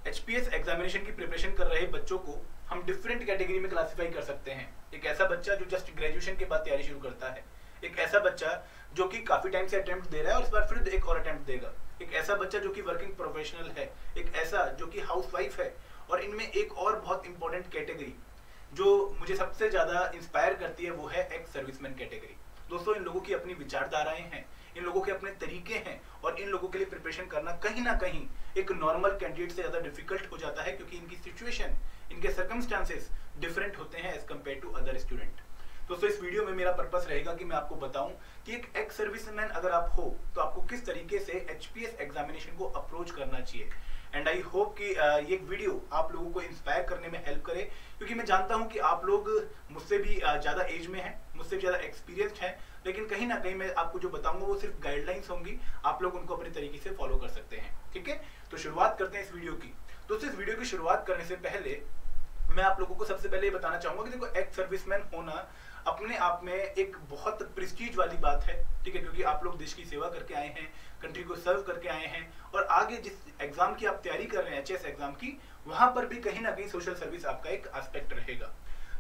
HPS examination की preparation कर रहे बच्चों को हम डिफरेंट कैटेगरी में क्लासिफाई कर सकते हैं। एक ऐसा बच्चा जो जस्ट ग्रेजुएशन के बाद तैयारी शुरू करता है, एक ऐसा बच्चा जो कि काफी टाइम से अटेम्प्ट दे रहा है और इस बार फिर एक और अटेम्प्ट देगा, एक ऐसा बच्चा जो कि वर्किंग प्रोफेशनल है, एक ऐसा जो कि हाउसवाइफ है, और इनमें एक और बहुत इंपॉर्टेंट कैटेगरी जो मुझे सबसे ज्यादा इंस्पायर करती है वो है एक्स सर्विसमैन कैटेगरी। दोस्तों, इन लोगों की अपनी विचारधाराएं हैं, इन लोगों के अपने तरीके हैं, और इन लोगों के लिए प्रिपरेशन करना कहीं ना कहीं एक नॉर्मल कैंडिडेट से ज्यादा डिफिकल्ट हो जाता है, क्योंकि इनकी सिचुएशन, इनके सर्कमस्टांसेस डिफरेंट होते हैं as compare to other student. दोस्तों, इस वीडियो में मेरा पर्पस रहेगा कि मैं आपको बताऊं कि एक एक्स सर्विसमैन अगर आप हो तो आपको किस तरीके से एचपीएस एग्जामिनेशन को अप्रोच करना चाहिए। एंड आई होप कि ये वीडियो आप लोगों को इंस्पायर करने में हेल्प करे, क्योंकि मैं जानता हूं कि आप लोग मुझसे भी ज्यादा एज में हैं, मुझसे भी ज्यादा एक्सपीरियंस्ड हैं, लेकिन कहीं ना कहीं मैं आपको जो बताऊंगा वो सिर्फ गाइडलाइंस होंगी, आप लोग उनको अपने तरीके से फॉलो कर सकते हैं। ठीक है, तो शुरुआत करते हैं इस वीडियो की। दोस्तों, इस वीडियो की शुरुआत करने से पहले मैं आप लोगों को सबसे पहले ये बताना चाहूंगा कि देखो, एक्स सर्विसमैन होना अपने आप में एक बहुत प्रेस्टीज वाली बात है। ठीक है, क्योंकि आप लोग देश की सेवा करके आए हैं, कंट्री को सर्व करके आए हैं, और आगे जिस एग्जाम की आप तैयारी कर रहे हैं, एचएस एग्जाम की, वहां पर भी कहीं ना कहीं सोशल सर्विस आपका एक एस्पेक्ट रहेगा।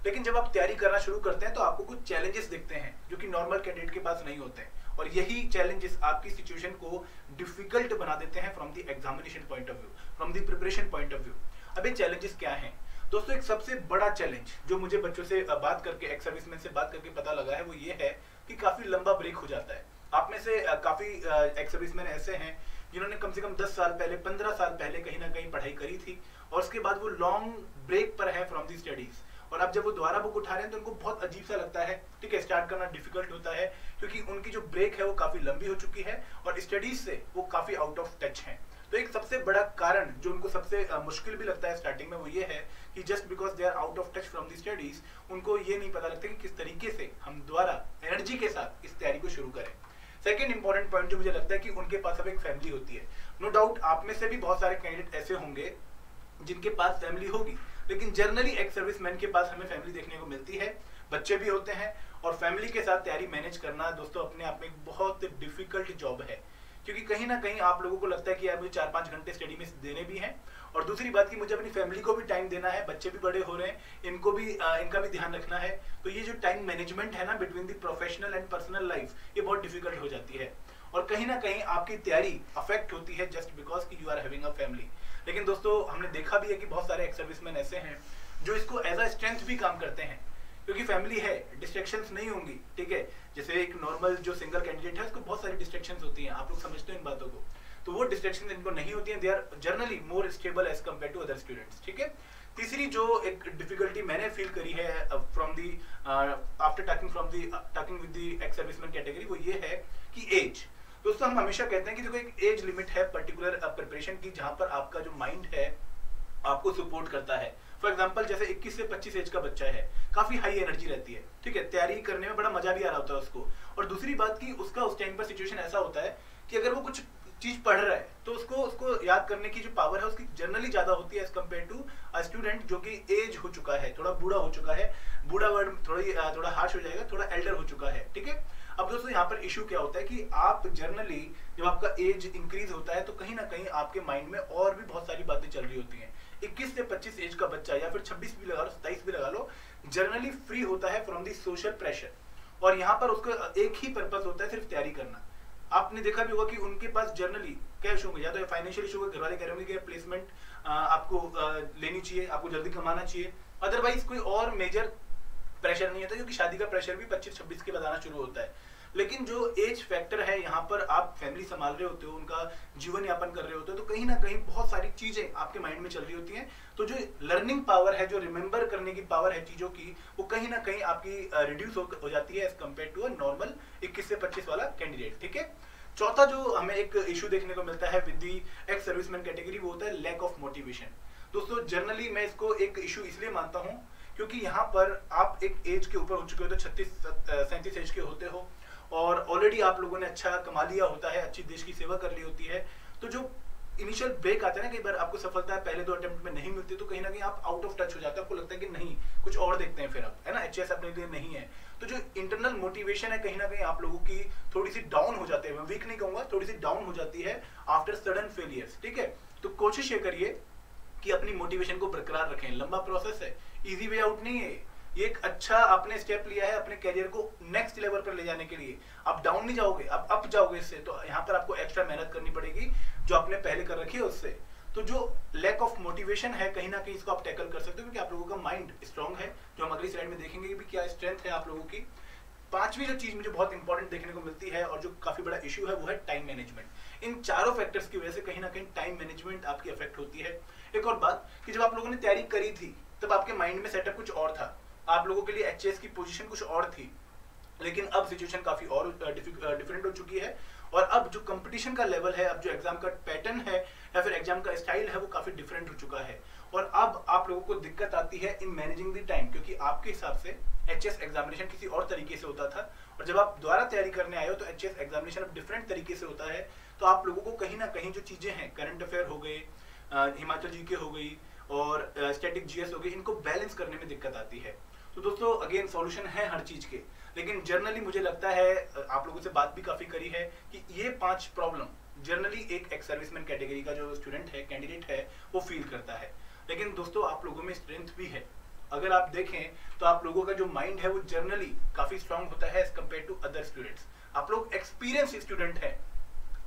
लेकिन जब आप तैयारी करना शुरू करते हैं तो आपको कुछ चैलेंजेस दिखते हैं जो कि नॉर्मल कैंडिडेट के पास नहीं होते हैं, और यही चैलेंजेस आपकी सिचुएशन को डिफिकल्ट बना देते हैं from the examination point of view, from the preparation point of view. अब ये चैलेंजेस क्या हैं? दोस्तों, एक सबसे बड़ा चैलेंज जो मुझे बच्चों से बात करके, एक्स सर्विसमैन से बात करके पता लगा है, वो ये है कि काफी लंबा ब्रेक हो जाता है। आप में से काफी एक्स सर्विसमैन ऐसे हैं जिन्होंने कम से कम 10 साल पहले, 15 साल पहले कहीं ना कहीं पढ़ाई करी थी, और उसके बाद वो लॉन्ग ब्रेक पर है फ्रॉम दी स्टडीज, और अब जब वो दोबारा बुक उठा रहे हैं तो उनको बहुत अजीब सा लगता है। ठीक है, स्टार्ट करना डिफिकल्ट होता है, क्योंकि उनकी जो ब्रेक है वो काफी लंबी हो चुकी है और स्टडीज से वो काफी आउट ऑफ टच हैं। तो एक सबसे बड़ा कारण जो उनको सबसे मुश्किल भी लगता है स्टार्टिंग में, वो ये है कि just because they are out of touch from the studies, उनको ये नहीं पता लगता कि किस तरीके से हम दोबारा एनर्जी के साथ इस तैयारी को शुरू करें। सेकेंड इंपॉर्टेंट पॉइंट जो मुझे लगता है कि उनके पास अब एक फैमिली होती है। नो डाउट आप में से भी बहुत सारे कैंडिडेट ऐसे होंगे जिनके पास फैमिली होगी, लेकिन जनरली एक्स सर्विसमैन के पास हमें फैमिली देखने को मिलती है, बच्चे भी होते हैं, और फैमिली के साथ तैयारी मैनेज करना दोस्तों अपने आप में एक बहुत डिफिकल्ट जॉब है, क्योंकि कहीं ना कहीं आप लोगों को लगता है कि यार मुझे 4-5 घंटे स्टडी में देने भी हैं, और दूसरी बात कि मुझे अपनी फैमिली को भी टाइम देना है, बच्चे भी बड़े हो रहे हैं, इनको भी इनका भी ध्यान रखना है। तो ये जो टाइम मैनेजमेंट है ना between the professional and personal life, ये बहुत डिफिकल्ट हो जाती है, और कहीं ना कहीं आपकी तैयारी अफेक्ट होती है जस्ट बिकॉज कि you are having a family. लेकिन दोस्तों, हमने देखा भी है कि बहुत सारे एक्स सर्विसमैन ऐसे हैं जो इसको एज अ स्ट्रेंथ भी काम करते हैं, क्योंकि फैमिली है, डिस्ट्रैक्शंस नहीं होंगी। ठीक है, जैसे एक नॉर्मल जो सिंगल कैंडिडेट है उसको बहुत सारी डिस्ट्रैक्शंस होती हैं, आप लोग समझते हैं इन बातों को, तो वो डिस्ट्रैक्शंस इनको नहीं होती हैं, they are generally more stable as compare to other students. ठीक है, तीसरी जो एक डिफिकल्टी मैंने फील करी है from the after talking with the ex serviceman category, वो ये है कि एज। दोस्तों, हम हमेशा कहते हैं कि देखो, एक एज लिमिट है पर्टिकुलर प्रिपरेशन की, जहां पर आपका जो माइंड है आपको सपोर्ट करता है। फॉर एग्जाम्पल, जैसे 21 से 25 एज का बच्चा है, काफी हाई एनर्जी रहती है। ठीक है, तैयारी करने में बड़ा मजा भी आ रहा होता है उसको, और दूसरी बात कि उसका उस टाइम पर सिचुएशन ऐसा होता है कि अगर वो कुछ चीज पढ़ रहा है तो उसको याद करने की जो पावर है उसकी जनरली ज्यादा होती है as compare to a student जो कि एज हो चुका है, थोड़ा बूढ़ा हो चुका है। बूढ़ा वर्ड थोड़ा हार्श हो जाएगा, थोड़ा एल्डर हो चुका है। ठीक है, अब दोस्तों यहाँ पर इशू क्या होता है कि आप जनरली जब आपका एज इंक्रीज होता है तो कहीं ना कहीं आपके माइंड में और भी बहुत सारी बातें चल रही होती हैं। 21 से 25 एज का बच्चा, या फिर 26 भी लगा लो, 27 भी लगा लो, जनरली फ्री होता है फ्रॉम दी सोशल प्रेशर, और यहाँ पर उसका एक ही पर्पस होता है, सिर्फ तैयारी करना। आपने देखा भी होगा कि उनके पास जनरली क्या इशू होंगे, या तो फाइनेंशियल इशू होगा, घर वाले कह रहे होंगे कि प्लेसमेंट आपको लेनी चाहिए, आपको जल्दी कमाना चाहिए, अदरवाइज कोई और मेजर प्रेशर नहीं होता, क्योंकि शादी का प्रेशर भी 25-26 के बाद आना शुरू होता है। लेकिन जो एज फैक्टर है, यहाँ पर आप फैमिली संभाल रहे होते हो, उनका जीवन यापन कर रहे होते हो, तो कहीं ना कहीं बहुत सारी चीजें आपके माइंड में चल रही होती हैं। तो जो लर्निंग पावर है, जो रिमेंबर करने की पावर है चीजों की, वो कहीं ना कहीं आपकी रिड्यूस हो जाती है as compare to a normal 21 से 25 वाला कैंडिडेट। ठीक है, चौथा जो हमें एक इशू देखने को मिलता है with the ex serviceman category, वो होता है लैक ऑफ मोटिवेशन। दोस्तों, जनरली मैं इसको एक इशू इसलिए मानता हूँ क्योंकि यहाँ पर आप एक एज के ऊपर हो चुके हो, तो 36-37 एज के होते हो, और ऑलरेडी आप लोगों ने अच्छा कमा लिया होता है, अच्छी देश की सेवा कर ली होती है। तो जो इनिशियल ब्रेक आता है ना, कई बार आपको सफलता पहले 2 अटेम्प्ट में नहीं मिलती, तो कहीं ना कहीं आप आउट ऑफ टच हो जाते हैं, आपको लगता है कि नहीं कुछ और देखते हैं फिर आप, है ना, एचएस अपने लिए नहीं है। तो जो इंटरनल मोटिवेशन है कहीं ना कहीं आप लोगों की थोड़ी सी डाउन हो जाती है, मैं वीक नहीं कहूंगा, थोड़ी सी डाउन हो जाती है आफ्टर सडन फेलियर्स। ठीक है, तो कोशिश ये करिए कि अपनी मोटिवेशन को बरकरार रखें। लंबा प्रोसेस है, इजी वे आउट नहीं है। ये एक अच्छा आपने स्टेप लिया है अपने करियर को नेक्स्ट लेवल पर ले जाने के लिए। आप डाउन नहीं जाओगे, आप अप जाओगे इससे। तो यहाँ पर आपको एक्स्ट्रा मेहनत करनी पड़ेगी जो आपने पहले कर रखी है उससे। तो जो लैक ऑफ मोटिवेशन है कहीं ना कहीं इसको आप टैकल कर सकते हो, क्योंकि आप लोगों का माइंड स्ट्रांग है, जो हम अगली स्लाइड में देखेंगे कि क्या स्ट्रेंथ है आप लोगों की। पांचवी जो चीज मुझे बहुत इंपॉर्टेंट देखने को मिलती है और जो काफी बड़ा इशू है वो है टाइम मैनेजमेंट। इन चारों फैक्टर्स की वजह से कहीं ना कहीं टाइम मैनेजमेंट आपकी अफेक्ट होती है। एक और बात कि जब आप लोगों ने तैयारी करी थी तब आपके माइंड में सेटअप कुछ और था, आप लोगों के लिए एचएस की पोजीशन कुछ और थी, लेकिन अब सिचुएशन काफी और डिफरेंट हो चुकी है। और अब जो कंपटीशन का लेवल है, अब जो एग्जाम का पैटर्न है या फिर एग्जाम का स्टाइल है वो काफी डिफरेंट हो चुका है। और अब आप लोगों को दिक्कत आती है इन मैनेजिंग द टाइम, क्योंकि आपके हिसाब से एचएस एग्जामिनेशन किसी और तरीके से होता था और जब आप दोबारा तैयारी करने आए हो तो एचएस एग्जामिनेशन अब डिफरेंट तरीके से होता है। तो आप लोगों को कहीं ना कहीं जो चीजें हैं, करंट अफेयर हो गए, हिमाचल जीके हो गई और स्टैटिक जीएस हो गई, इनको बैलेंस करने में दिक्कत आती है। तो दोस्तों अगेन सॉल्यूशन है हर चीज के, लेकिन जर्नली मुझे लगता है आप लोगों से बात भी काफी करी है कि ये 5 प्रॉब्लम जर्नली एक एक्स सर्विसमैन कैटेगरी का जो स्टूडेंट है, कैंडिडेट है, वो फील करता है। लेकिन दोस्तों आप लोगों में स्ट्रेंथ भी है। अगर आप देखें तो आप लोगों का जो माइंड है वो जर्नली काफी स्ट्रांग होता है as compare to other students. आप लोग एक्सपीरियंस स्टूडेंट है,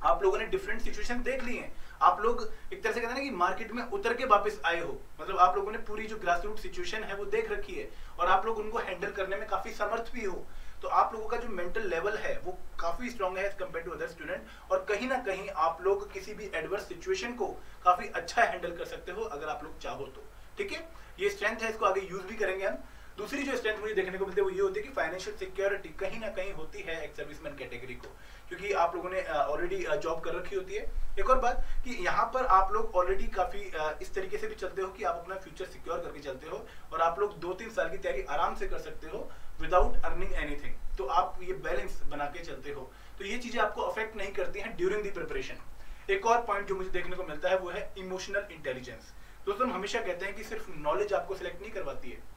आप लोगों ने डिफरेंट सिचुएशन देख ली हैं। आप लोग एक तरह से कहते हैं ना कि मार्केट में उतर के वापस आए हो, मतलब आप लोगों ने पूरी जो ग्रास रूट सिचुएशन है वो देख रखी है और आप लोग उनको हैंडल करने में काफी समर्थ भी हो। तो आप लोगों का जो मेंटल लेवल है वो काफी स्ट्रांग है as compare to other student, और कहीं ना कहीं आप लोग किसी भी एडवर्स सिचुएशन को काफी अच्छा हैंडल कर सकते हो अगर आप लोग चाहो तो। ठीक है, ये स्ट्रेंथ है, इसको आगे यूज भी करेंगे हम। दूसरी जो स्ट्रेंथ मुझे देखने को मिलती है वो ये होती है कि फाइनेंशियल सिक्योरिटी कहीं ना कहीं होती है एक्स सर्विसमैन कैटेगरी को, क्योंकि आप लोगों ने ऑलरेडी जॉब कर रखी होती है। एक और बात कि यहाँ पर आप लोग ऑलरेडी काफी इस तरीके से भी चलते हो कि आप अपना फ्यूचर सिक्योर करके चलते हो और आप लोग 2-3 साल की तैयारी आराम से कर सकते हो विदाउट अर्निंग एनीथिंग। तो आप ये बैलेंस बना के चलते हो, तो ये चीजें आपको अफेक्ट नहीं करती हैं ड्यूरिंग द प्रिपरेशन। एक और पॉइंट जो मुझे देखने को मिलता है वो है इमोशनल इंटेलिजेंस। दोस्तों हम हमेशा कहते हैं कि सिर्फ नॉलेज आपको सिलेक्ट नहीं करवाती है,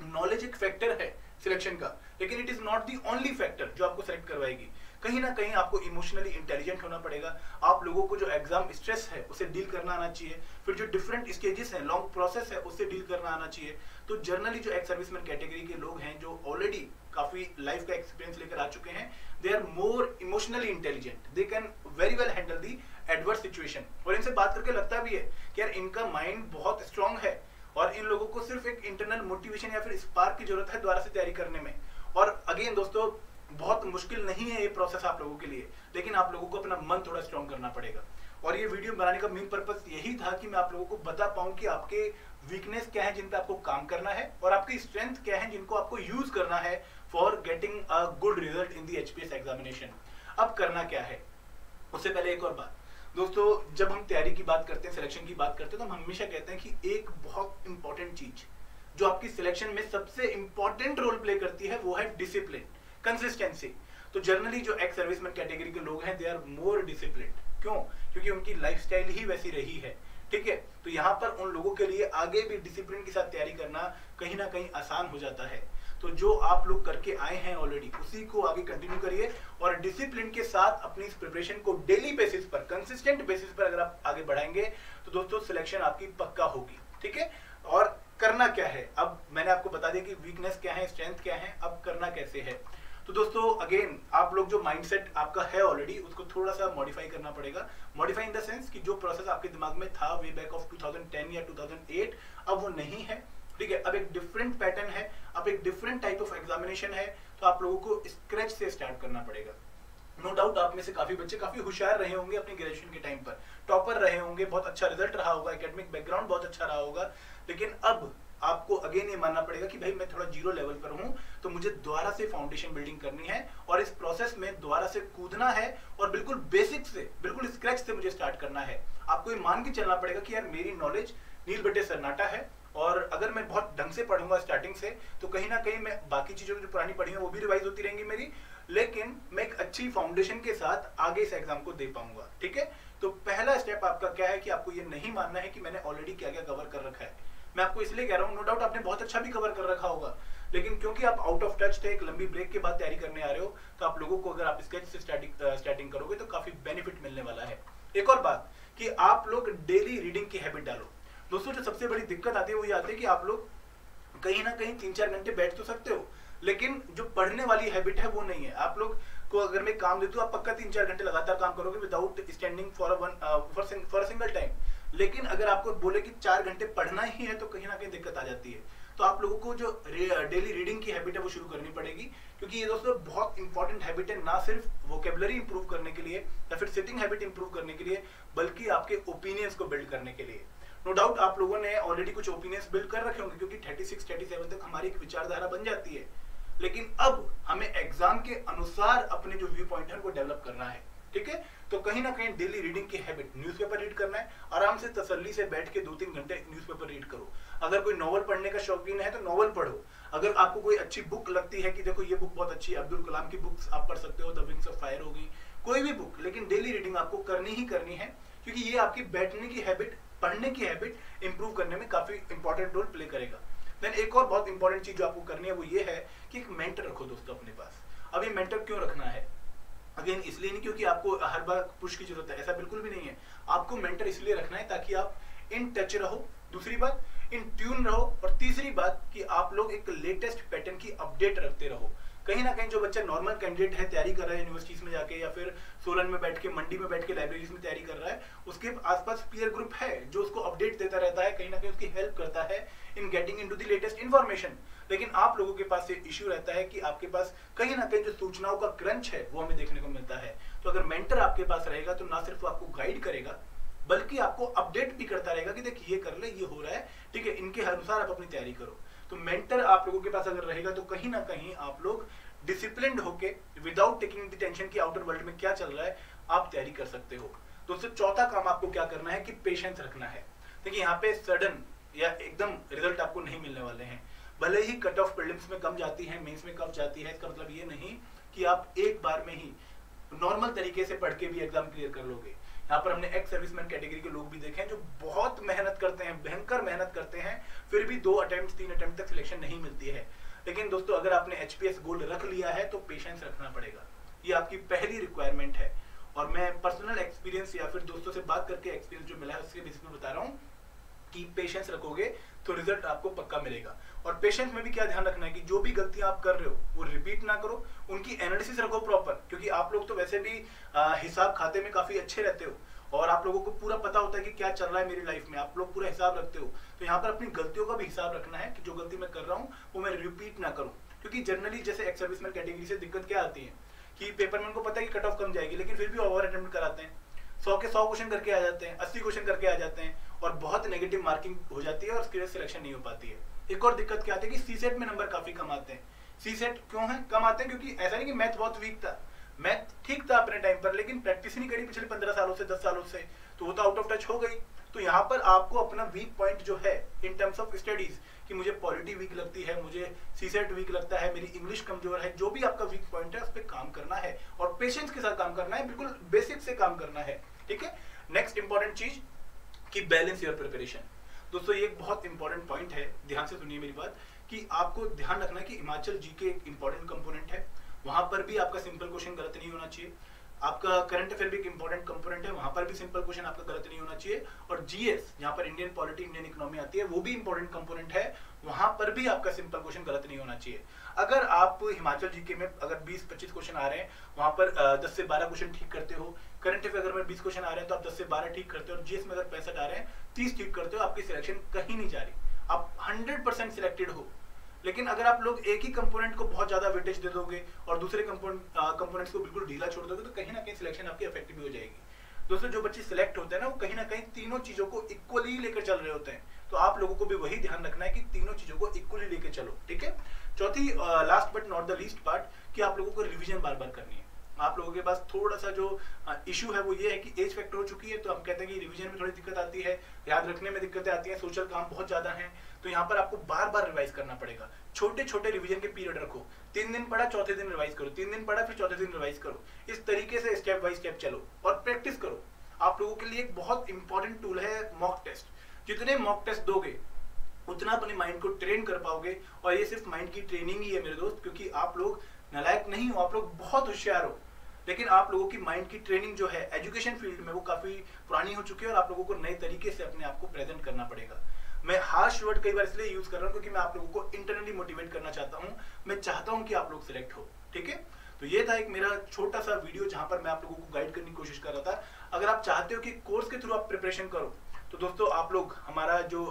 नॉलेज एक फैक्टर है सिलेक्शन का, लेकिन it is not the only factor जो आपको सिलेक्ट करवाएगी। कहीं ना कहीं आपको इमोशनली इंटेलिजेंट होना पड़ेगा। आप लोगों को जो एग्जाम स्ट्रेस है उसे डील करना आना चाहिए, फिर जो डिफरेंट स्टेजेस हैं, लॉन्ग प्रोसेस है, उससे डील करना आना चाहिए। तो जनरली जो एक्स सर्विसमैन कैटेगरी के लोग हैं जो ऑलरेडी काफी लाइफ का एक्सपीरियंस लेकर आ चुके हैं, they are more emotionally intelligent, they can very well handle the adverse situation. और इनसे बात करके लगता भी है कि यार इनका माइंड बहुत स्ट्रांग है और इन लोगों को सिर्फ एक इंटरनल मोटिवेशन या फिर स्पार्क की जरूरत है दोबारा से तैयारी करने में। और अगेन दोस्तों बहुत मुश्किल नहीं है ये प्रोसेस आप लोगों के लिए, लेकिन आप लोगों को अपना मन थोड़ा स्ट्रांग करना पड़ेगा। और ये वीडियो बनाने का मेन पर्पस यही था कि मैं आप लोगों को बता पाऊं कि आपके वीकनेस क्या है जिन पे आपको काम करना है और आपकी स्ट्रेंथ क्या है जिनको आपको यूज करना है for getting a good result in the HPS examination. अब करना क्या है, उससे पहले एक और बात दोस्तों, जब हम तैयारी की बात करते हैं, सिलेक्शन की बात करते हैं, तो हम हमेशा कहते हैं कि एक बहुत इंपॉर्टेंट चीज जो आपकी सिलेक्शन में सबसे इंपॉर्टेंट रोल प्ले करती है वो है डिसिप्लिन, कंसिस्टेंसी। तो जनरली जो एक्स सर्विसमैन कैटेगरी के लोग हैं दे आर मोर डिसिप्लिन। क्यों? क्योंकि उनकी लाइफस्टाइल ही वैसी रही है। ठीक है, तो यहाँ पर उन लोगों के लिए आगे भी डिसिप्लिन के साथ तैयारी करना कहीं ना कहीं आसान हो जाता है। तो जो आप लोग करके आए हैं ऑलरेडी उसी को आगे कंटिन्यू करिए और डिसिप्लिन के साथ अपनी इस प्रिपरेशन को डेली बेसिस पर, कंसिस्टेंट बेसिस पर अगर आप आगे बढ़ाएंगे तो दोस्तों सिलेक्शन आपकी पक्का होगी। ठीक है, और करना क्या है, अब मैंने आपको बता दिया कि वीकनेस क्या है, स्ट्रेंथ क्या है, अब करना कैसे है। तो दोस्तों अगेन आप लोग जो माइंडसेट आपका है ऑलरेडी उसको थोड़ा सा मॉडिफाई करना पड़ेगा। मॉडिफाई इन द सेंस कि जो प्रोसेस आपके दिमाग में था वे बैक ऑफ 2010 या 2008 अब वो नहीं है। ठीक है, अब एक डिफरेंट पैटर्न है, अब एक डिफरेंट टाइप ऑफ एग्जामिनेशन है, तो आप लोगों को स्क्रैच से स्टार्ट करना पड़ेगा। नो डाउट आप में से काफी बच्चे काफी होशियार रहे होंगे अपने ग्रेजुएशन के टाइम पर, टॉपर रहे होंगे, बहुत अच्छा रिजल्ट रहा होगा, एकेडमिक बैकग्राउंड बहुत अच्छा रहा होगा, लेकिन अब आपको अगेन ये मानना पड़ेगा कि भाई मैं थोड़ा जीरो लेवल पर हूं, तो मुझे दोबारा से फाउंडेशन बिल्डिंग करनी है और इस प्रोसेस में दोबारा से कूदना है और बिल्कुल बेसिक से, बिल्कुल स्क्रैच से मुझे स्टार्ट करना है। आपको ये मान के चलना पड़ेगा कि यार मेरी नॉलेज नील बटे सन्नाटा है और अगर मैं बहुत ढंग से पढ़ूंगा स्टार्टिंग से तो कहीं ना कहीं मैं बाकी चीजों जो पुरानी पढ़ी है वो भी रिवाइज होती रहेंगी मेरी, लेकिन मैं एक अच्छी फाउंडेशन के साथ आगे इस एग्जाम को दे पाऊंगा। ठीक है, तो पहला स्टेप आपका क्या है कि आपको ये नहीं मानना है कि मैंने ऑलरेडी क्या क्या कवर कर रखा है। मैं आपको इसलिए कह रहा हूँ, नो डाउट आपने बहुत अच्छा भी कवर कर रखा होगा, लेकिन क्योंकि आप आउट ऑफ टच थे, एक लंबी ब्रेक के बाद तैयारी करने आ रहे हो, तो आप लोगों को अगर आप स्केच से स्टार्टिंग करोगे तो काफी बेनिफिट मिलने वाला है। एक और बात कि आप लोग डेली रीडिंग की हैबिट डालो। दोस्तों जो सबसे बड़ी दिक्कत आती है वो ये आती है कि आप लोग कहीं ना कहीं 3-4 घंटे बैठ तो सकते हो, लेकिन जो पढ़ने वाली हैबिट है वो नहीं है। आप लोग को अगर मैं काम देता हूँ आप पक्का 3-4 घंटे लगातार काम करोगे without standing for single time. लेकिन अगर आपको बोले कि 4 घंटे पढ़ना ही है तो कहीं ना कहीं दिक्कत आ जाती है। तो आप लोगों को जो डेली रीडिंग की हैबिट है वो शुरू करनी पड़ेगी, क्योंकि ये दोस्तों बहुत इंपॉर्टेंट हैबिट है, ना सिर्फ वोकेबलरी इंप्रूव करने के लिए या फिर सिटिंग हैबिट इंप्रूव करने के लिए, बल्कि आपके ओपिनियंस को बिल्ड करने के लिए। नो डाउट आप लोगों ने ऑलरेडी कुछ ओपिनियंस बिल्ड कर रखे होंगे, क्योंकि 36-37 तक हमारी एक विचारधारा बन जाती है। लेकिन अब हमें एग्जाम के अनुसार अपने जो व्यू पॉइंट है वो डेवलप करना है, ठीक है। तो कहीं ना कहीं डेली रीडिंग की हैबिट, न्यूज़पेपर रीड करना है, आराम से तसल्ली से बैठ के 2-3 घंटे न्यूज़पेपर रीड करो। अगर कोई नॉवल पढ़ने का शौकीन है तो नॉवल पढ़ो। अगर आपको कोई अच्छी बुक लगती है कि देखो ये बुक बहुत अच्छी है, अब्दुल कलाम की बुक्स आप पढ़ सकते हो, द विंग्स ऑफ फायर होगी, कोई भी बुक, लेकिन डेली रीडिंग आपको करनी ही करनी है, क्योंकि ये आपकी बैठने की हैबिट, पढ़ने की हैबिट इंप्रूव करने में काफी इंपॉर्टेंट रोल प्ले करेगा। देन एक और बहुत इंपॉर्टेंट चीज जो आपको करनी है वो ये है कि एक मेंटर रखो दोस्तों अपने पास। अब ये मेंटर क्यों रखना है? अगेन इसलिए नहीं क्योंकि आपको हर बार पुश की जरूरत है, ऐसा बिल्कुल भी नहीं है। आपको मेंटर इसलिए रखना है ताकि आप इन टच रहो, दूसरी बात इन ट्यून रहो, और तीसरी बात कि आप लोग एक लेटेस्ट पैटर्न की अपडेट रखते रहो। कहीं ना कहीं जो बच्चा नॉर्मल कैंडिडेट है, तैयारी कर रहा है यूनिवर्सिटीज में जाके या फिर सोलन में बैठ के, मंडी में बैठ के लाइब्रेरीज में तैयारी कर रहा है, उसके आसपास पीयर ग्रुप है जो उसको अपडेट देता रहता है, कहीं ना कहीं उसकी हेल्प करता है in getting into the latest information. लेकिन आप लोगों के पास ये इश्यू रहता है कि आपके पास कहीं ना कहीं जो सूचनाओं का क्रंच है वो हमें देखने को मिलता है। तो अगर मेंटर आपके पास रहेगा तो ना सिर्फ आपको गाइड करेगा बल्कि आपको अपडेट भी करता रहेगा कि देखिए ये कर ले, ये हो रहा है, ठीक है, इनके अनुसार आप अपनी तैयारी करो। तो मेंटर आप लोगों के पास अगर रहेगा तो कहीं ना कहीं आप लोग डिसिप्लिन्ड होके विदाउट टेकिंग द टेंशन की आउटर वर्ल्ड में क्या चल रहा है आप तैयारी कर सकते हो। दोस्तों चौथा काम आपको क्या करना है कि पेशेंस रखना है। देखिए यहाँ पे सडन या एकदम रिजल्ट आपको नहीं मिलने वाले हैं। भले ही कट ऑफ प्रीलिम्स में कम जाती है, मेंस में कम जाती है, इसका मतलब ये नहीं कि आप एक बार में ही नॉर्मल तरीके से पढ़ के भी एग्जाम क्लियर कर लोगे। यहाँ पर हमने एक्स सर्विसमैन कैटेगरी के लोग भी देखे हैं जो बहुत मेहनत करते हैं, भयंकर मेहनत करते हैं, फिर भी 2 अटेम्प्ट 3 अटेम्प्ट तक सिलेक्शन नहीं मिलती है। लेकिन दोस्तों अगर आपने एचपीएस गोल्ड रख लिया है तो पेशेंस रखना पड़ेगा, ये आपकी पहली रिक्वायरमेंट है। और मैं पर्सनल एक्सपीरियंस या फिर दोस्तों से बात करके एक्सपीरियंस जो मिला है उसके बेसिस पे बता रहा हूँ कि पेशेंस रखोगे तो रिजल्ट आपको पक्का मिलेगा। और पेशेंस में भी क्या ध्यान रखना है कि जो भी गलतियां आप कर रहे हो वो रिपीट ना करो, उनकी एनालिसिस रखो प्रॉपर, क्योंकि आप लोग तो वैसे भी हिसाब खाते में काफी अच्छे रहते हो और आप लोगों को पूरा पता होता है कि क्या चल रहा है मेरी लाइफ में, आप लोग पूरा हिसाब रखते हो। तो यहाँ पर अपनी गलतियों का भी हिसाब रखना है कि जो गलती मैं कर रहा हूँ वो मैं रिपीट ना करूँ, क्योंकि जनरली जैसे एक्स सर्विसमैन कैटेगरी से दिक्कत क्या आती है कि पेपर में उनको पता है कि कट ऑफ कम जाएगी, लेकिन फिर भी ओवर अटेम्प्ट कराते हैं, 100 के 100 क्वेश्चन करके आ जाते हैं, 80 क्वेश्चन करके आ जाते हैं और बहुत नेगेटिव मार्किंग हो जाती है और उसके लिए सिलेक्शन नहीं हो पाती है। एक और दिक्कत क्या आती है कि सीसेट में नंबर काफी कम आते हैं। सीसेट क्यों है कम आते हैं? क्योंकि ऐसा नहीं कि मैथ बहुत वीक था, मैथ ठीक था अपने टाइम पर, लेकिन प्रैक्टिस नहीं करी पिछले 15 सालों से, 10 सालों से, तो वो तो आउट ऑफ टच हो गई। तो यहाँ पर आपको अपना वीक पॉइंट जो है इन टर्म्स ऑफ स्टडीज कि मुझे पॉलिटी वीक लगती है, मुझे सीसेट वीक लगता है, मेरी इंग्लिश कमजोर है, जो भी आपका वीक पॉइंट है उस पर काम करना है और पेशेंस के साथ काम करना है, बिल्कुल बेसिक से काम करना है, ठीक है। नेक्स्ट इंपॉर्टेंट चीज कि बैलेंस योर प्रिपरेशन। दोस्तों ये एक बहुत इंपॉर्टेंट पॉइंट है, ध्यान से सुनिए मेरी बात, कि आपको ध्यान रखना है कि हिमाचल जीके एक इंपॉर्टेंट कंपोनेंट है, वहां पर भी आपका सिंपल क्वेश्चन गलत नहीं होना चाहिए। आपका करंट अफेयर भी एक इंपॉर्टेंट कंपोनेंट है, वहां पर भी सिंपल क्वेश्चन आपका गलत नहीं होना चाहिए। और जीएस जहां पर इंडियन पॉलिटी, इंडियन इकोनॉमी आती है, वो भी इंपॉर्टेंट कंपोनेंट है, वहां पर भी आपका सिंपल क्वेश्चन गलत नहीं होना चाहिए। अगर आप हिमाचल जीके में अगर 20-25 क्वेश्चन आ रहे हैं, वहां पर 10 से 12 क्वेश्चन ठीक करते हो, करंट अफेयर अगर 20 क्वेश्चन आ रहे हैं तो आप 10 से 12 ठीक करते हो, और जीएस में अगर 65 आ रहे हैं 30 ठीक करते हो, आपकी सिलेक्शन कहीं नहीं जा रही, आप 100% सिलेक्टेड हो। लेकिन अगर आप लोग एक ही कंपोनेंट को बहुत ज्यादा वेटेज दे दोगे और दूसरे कंपोनेंट्स को बिल्कुल ढीला छोड़ दोगे तो कहीं ना कहीं सिलेक्शन आपकी इफेक्टिव भी हो जाएगी। दोस्तों जो बच्चे सिलेक्ट होते हैं ना वो कहीं ना कहीं तीनों चीजों को इक्वली लेकर चल रहे होते हैं, तो आप लोगों को भी वही ध्यान रखना है कि तीनों चीजों को इक्वली लेकर चलो, ठीक है। चौथी last but not the least part कि आप लोगों को रिवीजन बार बार करनी है। आप लोगों के पास थोड़ा सा जो इशू है वो ये है कि एज फैक्टर हो चुकी है, तो हम कहते हैं कि रिवीजन में थोड़ी दिक्कत आती है, याद रखने में दिक्कतें आती हैं, सोशल काम बहुत ज्यादा है, तो यहाँ पर आपको बार बार रिवाइज करना पड़ेगा। छोटे छोटे रिवीजन के पीरियड रखो, 3 दिन पढ़ा चौथे दिन रिवाइज करो, 3 दिन पढ़ा फिर चौथे दिन रिवाइज करो, इस तरीके से स्टेप बाय स्टेप चलो और प्रैक्टिस करो। आप लोगों के लिए एक बहुत इंपॉर्टेंट टूल है मॉक टेस्ट। जितने मॉक टेस्ट दोगे उतना अपने माइंड को ट्रेन कर पाओगे, और ये सिर्फ माइंड की ट्रेनिंग ही है मेरे दोस्त, क्योंकि आप लोग नालायक नहीं हो, आप लोग बहुत होशियार हो। लेकिन आप लोगों की माइंड की ट्रेनिंग जो है एजुकेशन फील्ड में वो काफी पुरानी हो चुकी है और आप लोगों को नए तरीके से अपने आप को प्रेजेंट करना पड़ेगा। मैं हार्श वर्ड कई बार इसलिए यूज कर रहा हूँ क्योंकि मैं आप लोगों को इंटरनली मोटिवेट करना चाहता हूँ। मैं चाहता हूँ कि आप लोग सिलेक्ट हो, ठीक है। तो ये था एक मेरा छोटा सा वीडियो जहां पर मैं आप लोगों को गाइड करने की कोशिश कर रहा था। अगर आप चाहते हो कि कोर्स के थ्रू आप प्रिपरेशन करो तो दोस्तों आप लोग हमारा जो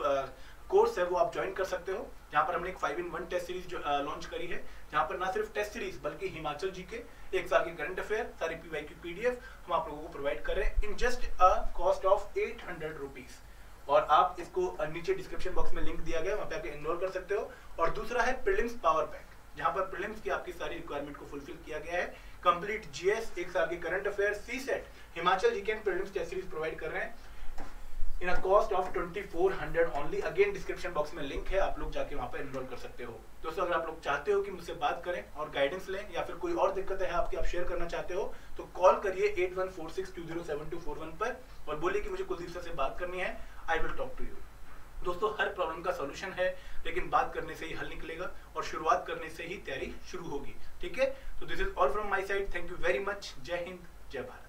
कोर्स है वो आप ज्वाइन कर सकते हो, जहां पर हमने एक 5-in-1 टेस्ट सीरीज लॉन्च करी है, जहां पर ना सिर्फ टेस्ट सीरीज बल्कि हिमाचल जीके, एक साल के करंट अफेयर, सारी पीवाईक्यू पीडीएफ हम आप लोगों को प्रोवाइड कर रहे हैं in just a cost of 800 rupees. और आप इसको नीचे डिस्क्रिप्शन बॉक्स में लिंक दिया गया, वहां पे आके एनरोल कर सकते हो। और दूसरा है प्रीलिम्स पावर पैक, जहां पर प्रीलिम्स की आपकी सारी रिक्वायरमेंट को फुलफिल किया गया है। कंप्लीट जीएस, एक साल के current affair, CSAT, Himachal GK and prelims test series provide कर रहे हैं in a cost of 2400 only. Again description box में लिंक है, आप लोग जाके वहां पर एनरोल कर सकते हो। दोस्तों अगर आप लोग चाहते हो कि मुझसे बात करें और गाइडेंस लें या फिर कोई और दिक्कत है आपकी, आप शेयर करना चाहते हो तो कॉल करिए 8146207241 पर और बोलिए कि मुझे कुलदीप सर से बात करनी है। I will talk to you. दोस्तों हर प्रॉब्लम का सॉल्यूशन है, लेकिन बात करने से ही हल निकलेगा और शुरुआत करने से ही तैयारी शुरू होगी, ठीक है। तो this is all from my side. Thank you very much. जय हिंद, जय भारत।